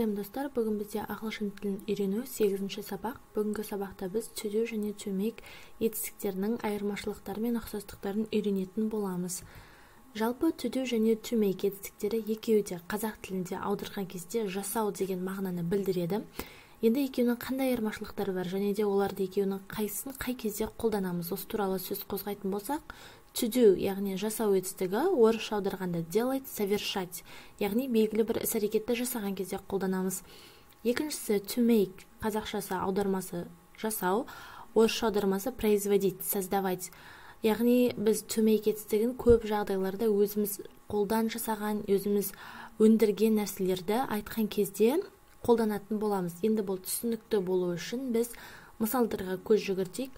Достар, бүгін бізде ағылшын тілін үйрену 8-ші сабақ. Бүгінгі сабақта біз to do және to make етістіктерінің айырмашылықтары мен ұқсастықтарын үйренетін боламыз. Жалпы to do және to make етістіктері екеуі де қазақ тілінде аударған кезде жасау деген мағынаны білдіреді. Енді екеуінің қандай айырмашылықтары бар және де оларды екеуінің қайсысын қай кезде қолданамыз, осы туралы сөз қозғайтын болсақ, to do, яғни жасау етістігі, орысша аударғанда делать, совершать, яғни белгілі бір іс-әрекетті жасаған кезде қолданамыз. Екіншісі to make, қазақшасы аудармасы жасау, орысша аудармасы производить, создавать. Яғни біз to make етістігін көп жағдайларда өзіміз қолдан жасаған, өзіміз өндірген нәрселерді айтқан кезде қолданатын боламыз. Енді бұл түсінікті болу үшін біз мысалдарға көз жүгіртейік.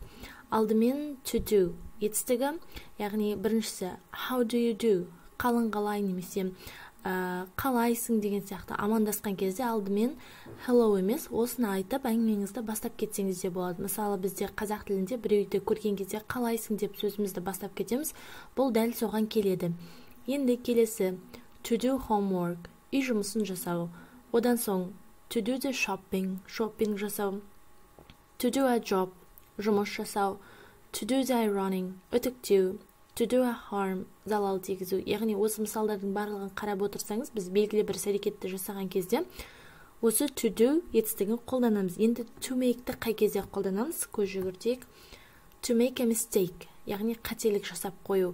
Алдымен to do етістігі, яғни біріншісі how do you do, қалың қалай немесе қалайсың деген сияқты амандасқан кезде алдымен hello емес, осыны айтып әңгімеңізді бастап кетсеңіз де болады. Мысалы, бізде қазақ тілінде біреуді көрген кезде қалайсың деп сөзімізді бастап кетеміз. Бұл дәл соған келеді. Енді келесі to do homework, үй жұмысын жасау. Одан соң to do the shopping жасау. To do a job, жұмыс жасау. To do the ironing, үтіктеу. To do a harm, залал тигізу. Яғни осы мысалдардың барлығын қарап отырсаңыз, біз белгілі бір әрекетті жасаған кезде осы to do етістігін қолданамыз. Енді to make-ті қай кезде қолданамыз? Көз жүгіртейік. To make a mistake, яғни қателік жасап қою.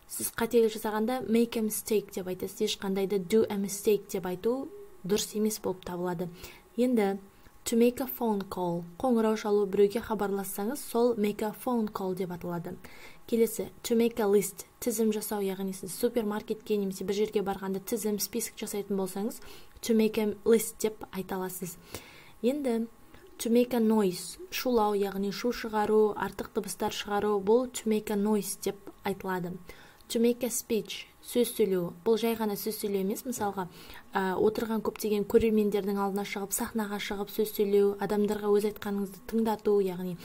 Сіз қателік жасағанда make a mistake деп айтасыз, ешқандай да do a mistake деп айту дұрыс емес болып табылады. Енді to make a phone call, қоңырау шалу, біреуге хабарлассаңыз, сол make a phone call деп аталады. Келесі to make a list, тізім жасау, яғни сіз супермаркетке немесе бір жерге барғанда тізім, список жасайтын болсаңыз, to make a list деп айта аласыз. Енді to make a noise, шулау, яғни шу шығару, артық дыбыстар шығару, бұл to make a noise деп айтылады. To make a speech, сөз сөйлеу. Бұл жай ғана сөз сөйлеу емес, мысалға, отырған көптеген көрермендердің алдына шығып, сахнаға шығып сөз сөйлеу, адамдарға өз айтқаныңызды тыңдату, яғни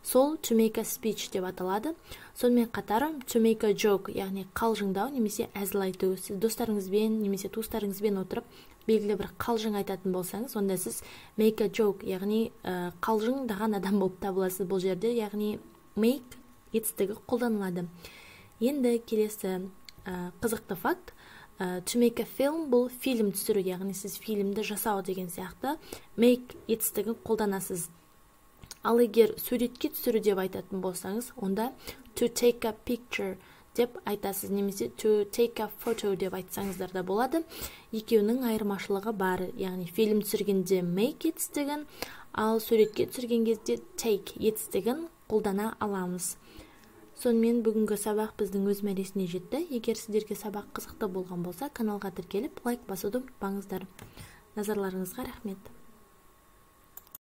сол to make a speech деп аталады. Сонымен қатар to make a joke, яғни қалжыңдау немесе әзіл айту. Сіз достарыңызбен немесе туыстарыңызбен отырып, белгілі бір қалжың айтатын болсаңыз, онда сіз make a joke, яғни қалжыңдаған адам болып табыласыз бұл жерде, яғни make етістігі қолданылады. Енді келесі қызықты факт, to make a film, бұл фильм түсіру, яғни сіз фильмді жасау деген сияқты make етістігін қолданасыз. Ал егер суретке түсіру деп айтатын болсаңыз, онда to take a picture деп айтасыз, немесе to take a photo деп айтсаңыздар да болады. Екеуінің айырмашылығы бар, яғни фильм түсіргенде make етістігін, ал суретке түсірген кезде take етістігін қолдана аламыз. Сонымен бүгінгі сабақ біздің өз мәресіне жетті. Егер сіздерге сабақ қызықты болған болса, каналға тіркеліп, лайк басуды ұмытпаңыздар. Назарларыңызға рахмет.